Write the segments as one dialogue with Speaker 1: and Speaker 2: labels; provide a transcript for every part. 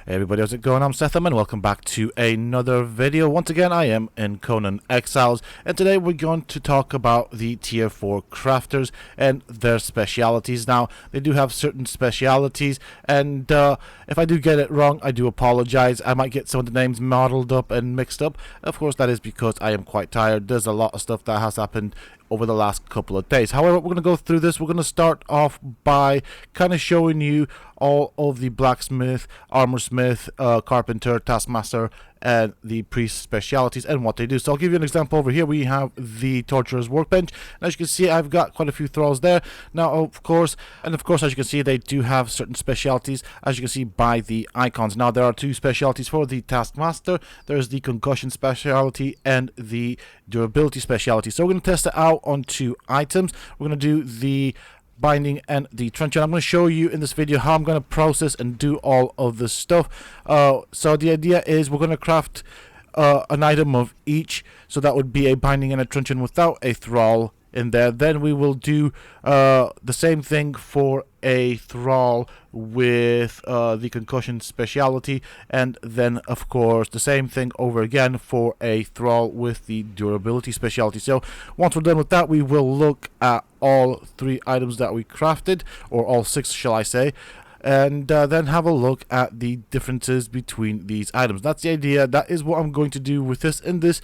Speaker 1: Hey everybody, how's it going? I'm Sethum and welcome back to another video. Once again, I am in Conan Exiles, and today we're going to talk about the tier 4 crafters and their specialities. Now, they do have certain specialities, and if I do get it wrong, I do apologize. I might get some of the names muddled up and mixed up. Of course, that is because I am quite tired. There's a lot of stuff that has happened over the last couple of days. However, we're going to go through this. We're going to start off by kind of showing you all of the Blacksmith, Armorsmith, Carpenter, Taskmaster, and the Priest specialities and what they do. So I'll give you an example over here. We have the Torturer's Workbench. And as you can see, I've got quite a few thralls there. Now, of course, as you can see, they do have certain specialities, as you can see by the icons. Now, there are two specialities for the Taskmaster. There's the Concussion speciality and the Durability speciality. So we're going to test it out on two items. We're going to do the binding and the truncheon. I'm going to show you in this video how I'm going to process and do all of this stuff. So the idea is we're going to craft an item of each. So that would be a binding and a truncheon without a thrall in there. Then we will do the same thing for a thrall with the concussion speciality, and then of course the same thing over again for a thrall with the durability speciality. So once we're done with that, we will look at all three items that we crafted, or all six shall I say, and then have a look at the differences between these items. That's the idea. That is what I'm going to do with this, and this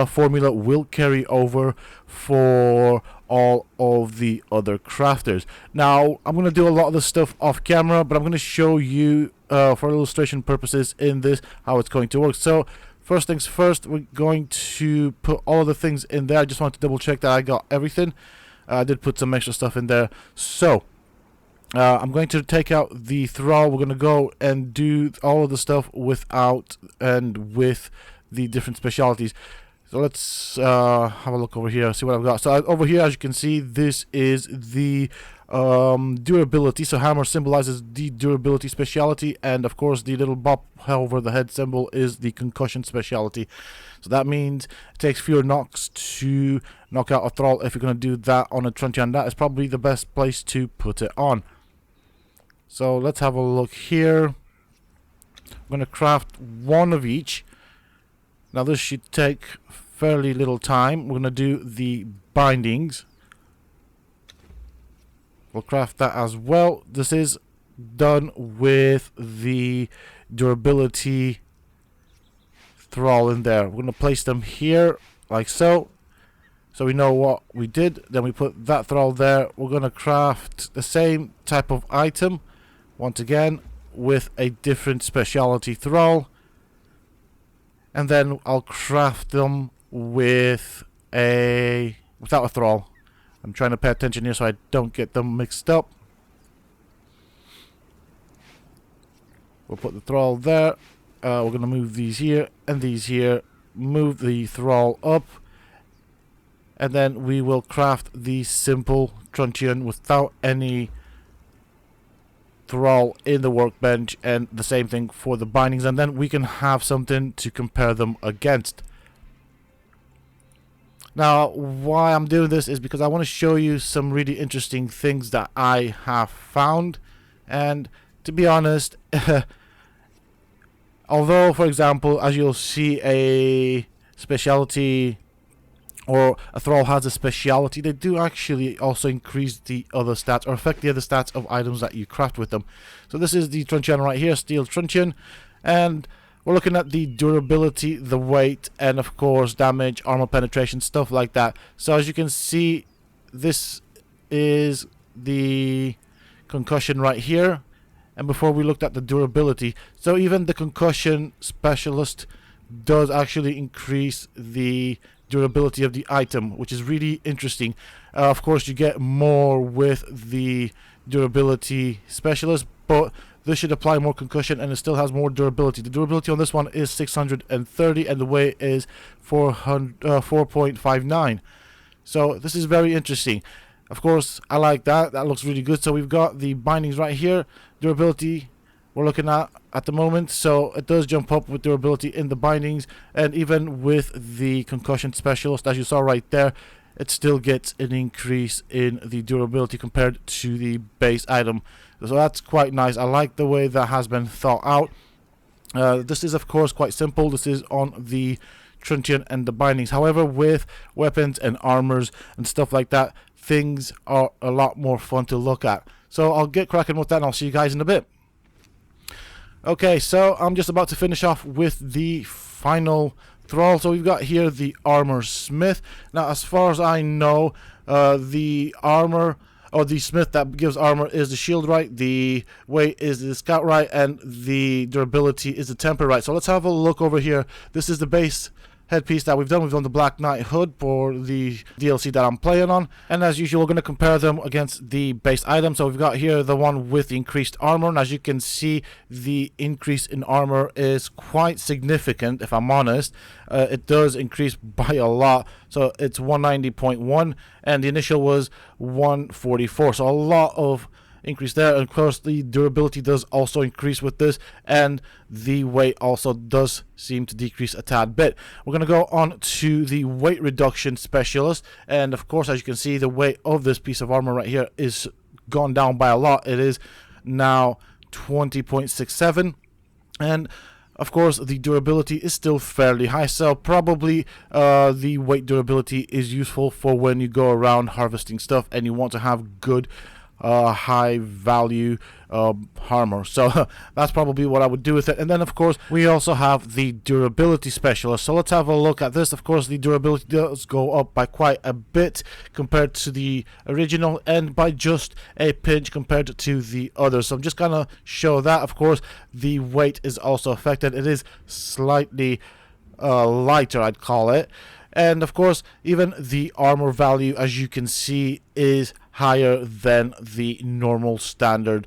Speaker 1: formula will carry over for all of the other crafters. Now, I'm going to do a lot of this stuff off camera, but I'm going to show you for illustration purposes in this how it's going to work. So first things first, we're going to put all the things in there. I just want to double check that I got everything. I did put some extra stuff in there. So I'm going to take out the thrall. We're going to go and do all of the stuff without and with the different specialities. So let's have a look over here, see what I've got. So over here, as you can see, this is the durability. So hammer symbolizes the durability speciality, and of course the little bop over the head symbol is the concussion speciality. So that means it takes fewer knocks to knock out a thrall. If you're going to do that on a truncheon, that is probably the best place to put it on. So let's have a look here. I'm going to craft one of each. Now this should take fairly little time. We're going to do the bindings. We'll craft that as well. This is done with the durability thrall in there. We're going to place them here like so. So we know what we did. Then we put that thrall there. We're going to craft the same type of item once again with a different speciality thrall. And then I'll craft them with without a thrall. I'm trying to pay attention here so I don't get them mixed up. We'll put the thrall there. We're going to move these here and these here. Move the thrall up. And then we will craft the simple truncheon without any thrall in the workbench, and the same thing for the bindings, and then we can have something to compare them against. Now, why I'm doing this is because I want to show you some really interesting things that I have found. And to be honest, although, for example, as you'll see, a specialty or a thrall has a speciality, they do actually also increase the other stats or affect the other stats of items that you craft with them. So this is the truncheon right here, steel truncheon, and we're looking at the durability, the weight, and of course damage, armor penetration, stuff like that. So as you can see, this is the concussion right here, and before we looked at the durability. So even the concussion specialist does actually increase the durability of the item, which is really interesting. Of course, you get more with the durability specialist, but this should apply more concussion and it still has more durability. The durability on this one is 630 and the weight is 4.59. So this is very interesting. Of course, I like that. That looks really good. So we've got the bindings right here. Durability we're looking at the moment, so it does jump up with durability in the bindings, and even with the concussion specialist, as you saw right there, it still gets an increase in the durability compared to the base item. So that's quite nice. I like the way that has been thought out. This is of course quite simple. This is on the truncheon and the bindings. However, with weapons and armors and stuff like that, things are a lot more fun to look at. So I'll get cracking with that and I'll see you guys in a bit. Okay, so I'm just about to finish off with the final thrall. So we've got here the Armorsmith. Now, as far as I know, the armor or the smith that gives armor is the shield right, the weight is the scout right, and the durability is the temper right. So let's have a look over here. This is the base headpiece that we've done. We've done the Black Knight hood for the DLC that I'm playing on, and as usual we're going to compare them against the base item. So we've got here the one with increased armor, and as you can see, the increase in armor is quite significant. If I'm honest, it does increase by a lot. So it's 190.1 and the initial was 144, so a lot of increase there. And of course the durability does also increase with this, and the weight also does seem to decrease a tad bit. We're going to go on to the weight reduction specialist, and of course, as you can see, the weight of this piece of armor right here is gone down by a lot. It is now 20.67, and of course the durability is still fairly high, so probably the weight durability is useful for when you go around harvesting stuff and you want to have good high value armor. So that's probably what I would do with it. And then of course we also have the durability specialist. So let's have a look at this. Of course the durability does go up by quite a bit compared to the original, and by just a pinch compared to the others. So I'm just gonna show that. Of course the weight is also affected. It is slightly lighter, I'd call it. And of course, even the armor value, as you can see, is higher than the normal standard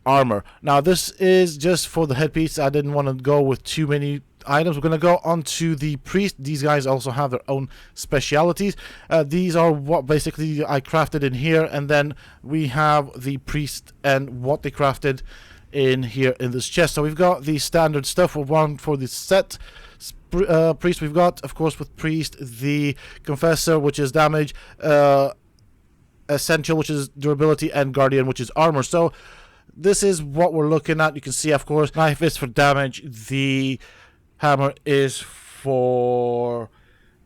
Speaker 1: armor. Now, this is just for the headpiece. I didn't want to go with too many items. We're going to go on to the priest. These guys also have their own specialities. These are what basically I crafted in here. And then we have the priest and what they crafted in here in this chest. So we've got the standard stuff for one for the set. Priest, we've got, of course, with priest, the confessor, which is damage, essential, which is durability, and guardian, which is armor. So this is what we're looking at. You can see, of course, knife is for damage, the hammer is for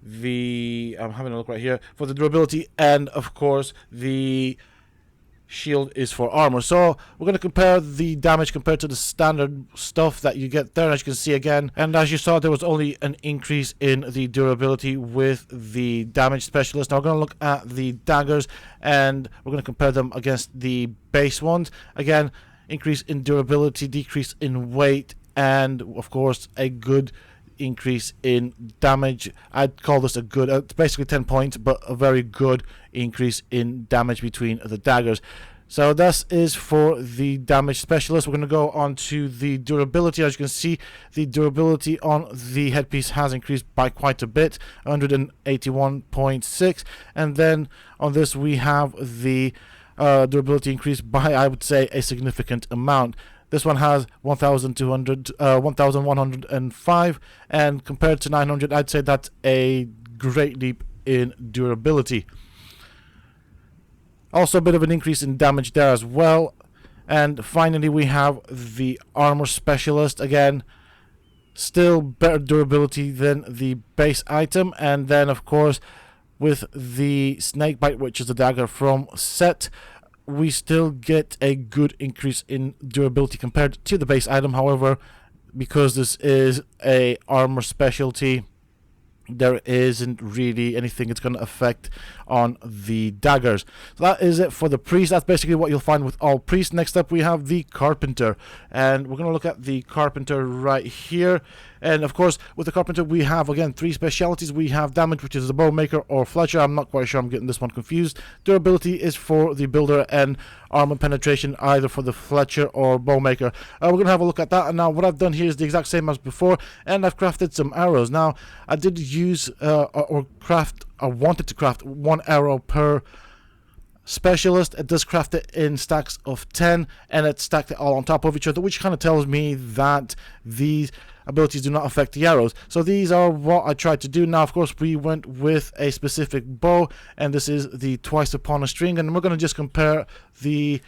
Speaker 1: the, I'm having a look right here, for the durability, and of course the shield is for armor. So we're going to compare the damage compared to the standard stuff that you get there. As you can see again, and as you saw, there was only an increase in the durability with the damage specialist. Now we're going to look at the daggers, and we're going to compare them against the base ones. Again, increase in durability, decrease in weight, and of course a good increase in damage. I'd call this a good, it's basically 10 points, but a very good increase in damage between the daggers. So this is for the damage specialist. We're going to go on to the durability. As you can see, the durability on the headpiece has increased by quite a bit, 181.6, and then on this we have the durability increased by, I would say, a significant amount. This one has 1,105, and compared to 900, I'd say that's a great leap in durability. Also a bit of an increase in damage there as well. And finally we have the armor specialist. Again, still better durability than the base item. And then of course with the snakebite, which is the dagger from set, we still get a good increase in durability compared to the base item. However, because this is a armor specialty, there isn't really anything it's going to affect on the daggers. So that is it for the priest. That's basically what you'll find with all priests. Next up we have the carpenter, and we're going to look at the carpenter right here. And of course with the carpenter we have again 3 specialities. We have damage, which is the bowmaker or fletcher. I'm not quite sure, I'm getting this one confused. Durability is for the builder, and armor penetration either for the fletcher or bowmaker. We're going to have a look at that. And now what I've done here is the exact same as before, and I've crafted some arrows. Now I did use I wanted to craft 1 arrow per specialist. It does craft it in stacks of 10, and it stacked it all on top of each other, which kind of tells me that these abilities do not affect the arrows. So these are what I tried to do. Now of course we went with a specific bow, and this is the twice upon a string, and we're going to just compare the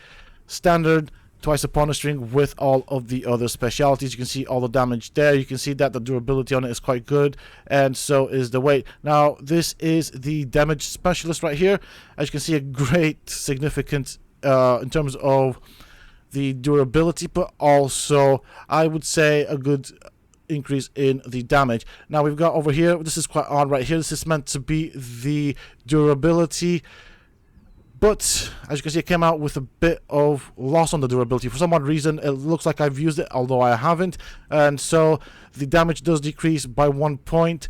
Speaker 1: standard twice upon a string with all of the other specialities. You can see all the damage there. You can see that the durability on it is quite good, and so is the weight. Now this is the damage specialist right here. As you can see, a great significance in terms of the durability, but also I would say a good increase in the damage. Now we've got over here, this is quite odd right here, this is meant to be the durability, but as you can see, it came out with a bit of loss on the durability. For some odd reason, it looks like I've used it, although I haven't, and so the damage does decrease by 1 point.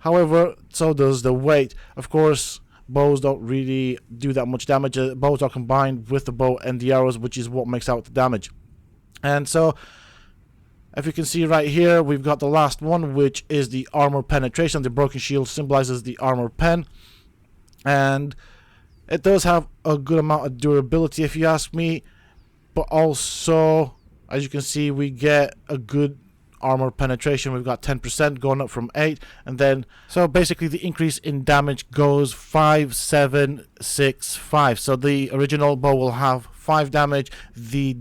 Speaker 1: However, so does the weight. Of course, bows don't really do that much damage. Bows are combined with the bow and the arrows, which is what makes out the damage. And so, if you can see right here, we've got the last one, which is the armor penetration. The broken shield symbolizes the armor pen, and it does have a good amount of durability, if you ask me, but also, as you can see, we get a good armor penetration. We've got 10% going up from 8, and then so basically the increase in damage goes 5, 7, 6, 5. So the original bow will have 5 damage. The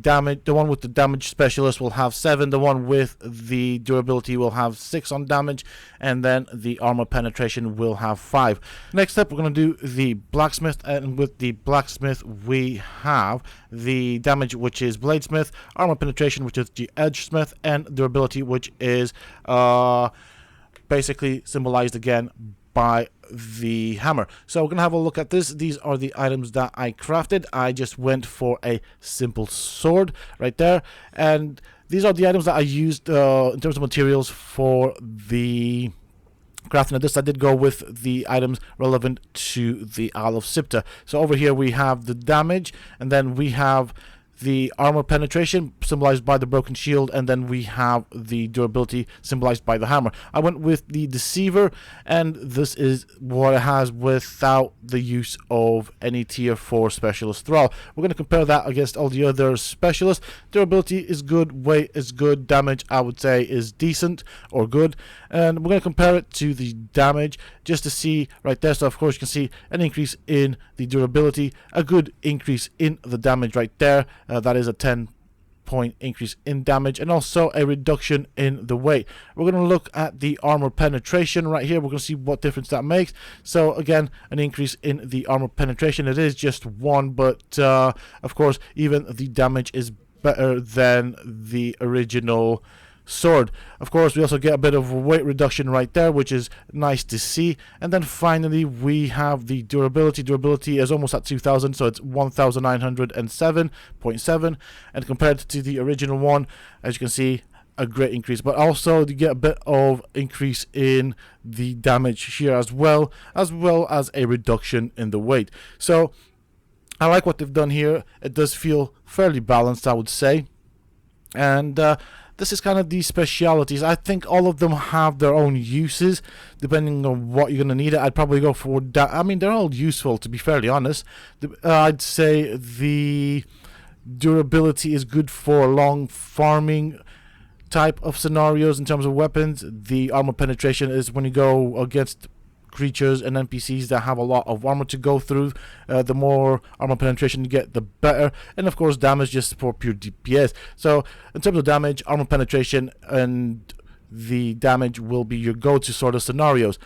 Speaker 1: one with the damage specialist will have 7. The one with the durability will have 6 on damage, and then the armor penetration will have 5. Next up, we're going to do the blacksmith, and with the blacksmith we have the damage, which is bladesmith, armor penetration, which is the edgesmith, and durability, which is basically symbolized again by the hammer. So we're gonna have a look at this. These are the items that I crafted. I just went for a simple sword right there, and these are the items that I used in terms of materials for the crafting of this. I did go with the items relevant to the Isle of Sipta. So over here we have the damage, and then we have the armor penetration symbolized by the broken shield, and then we have the durability symbolized by the hammer. I went with the deceiver, and this is what it has without the use of any tier 4 specialist thrall. We're going to compare that against all the other specialists. Durability is good, weight is good, damage I would say is decent or good, and we're going to compare it to the damage just to see right there. So of course you can see an increase in the durability, a good increase in the damage right there. That is a 10-point increase in damage, and also a reduction in the weight. We're going to look at the armor penetration right here. We're going to see what difference that makes. So again, an increase in the armor penetration. It is just 1, but of course even the damage is better than the original sword. Of course, we also get a bit of weight reduction right there, which is nice to see. And then finally we have the durability. Durability is almost at 2000, so it's 1907.7, and compared to the original one, as you can see, a great increase. But also you get a bit of increase in the damage here as well as a reduction in the weight. So I like what they've done here. It does feel fairly balanced, I would say. And this is kind of the specialities. I think all of them have their own uses depending on what you're going to need it. I'd probably go for that. I mean, they're all useful, to be fairly honest. I'd say the durability is good for long farming type of scenarios in terms of weapons. The armor penetration is when you go against creatures and NPCs that have a lot of armor to go through. The more armor penetration you get, the better. And of course, damage just for pure DPS. So in terms of damage, armor penetration and the damage will be your go-to sort of scenarios.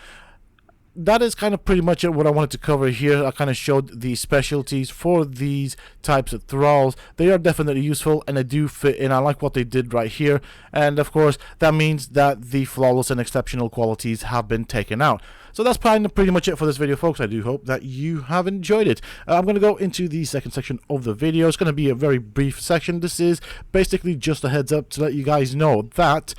Speaker 1: That is kind of pretty much it, what I wanted to cover here. I kind of showed the specialties for these types of thralls. They are definitely useful, and they do fit in. I like what they did right here. And of course, that means that the flawless and exceptional qualities have been taken out. So that's pretty much it for this video, folks. I do hope that you have enjoyed it. I'm going to go into the second section of the video. It's going to be a very brief section. This is basically just a heads up to let you guys know that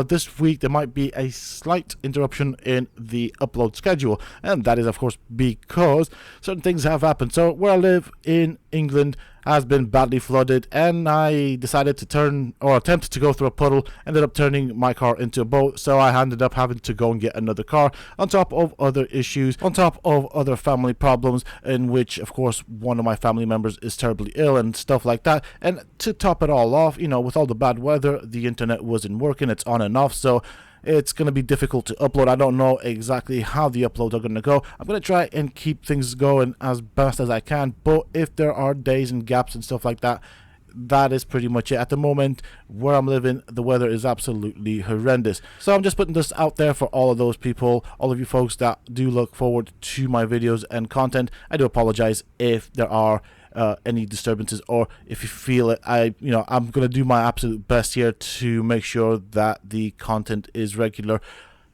Speaker 1: this week there might be a slight interruption in the upload schedule. And that is, of course, because certain things have happened. So where I live in England has been badly flooded, and I decided to attempt to go through a puddle, ended up turning my car into a boat, so I ended up having to go and get another car, on top of other issues, on top of other family problems, in which, of course, one of my family members is terribly ill and stuff like that. And to top it all off, you know, with all the bad weather, the internet wasn't working, it's on and off, so it's going to be difficult to upload. I don't know exactly how the uploads are going to go. I'm going to try and keep things going as best as I can, but if there are days and gaps and stuff like that, that is pretty much it. At the moment, where I'm living, the weather is absolutely horrendous. So I'm just putting this out there for all of those people, all of you folks that do look forward to my videos and content. I do apologize if there are any disturbances, or if you feel it. I'm gonna do my absolute best here to make sure that the content is regular,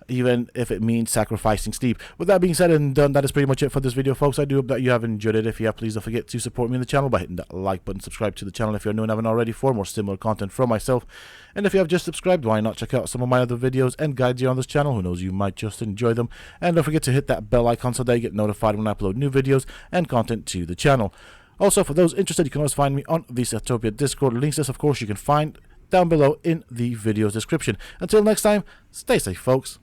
Speaker 1: even if it means sacrificing sleep. With that being said and done, that is pretty much it for this video, folks. I do hope that you have enjoyed it. If you have, please don't forget to support me in the channel by hitting that like button, subscribe to the channel if you're new and haven't already for more similar content from myself. And if you have just subscribed, why not check out some of my other videos and guides here on this channel? Who knows, you might just enjoy them. And don't forget to hit that bell icon so that you get notified when I upload new videos and content to the channel. Also, for those interested, you can always find me on the Setopia Discord. Links, of course, you can find down below in the video's description. Until next time, stay safe, folks.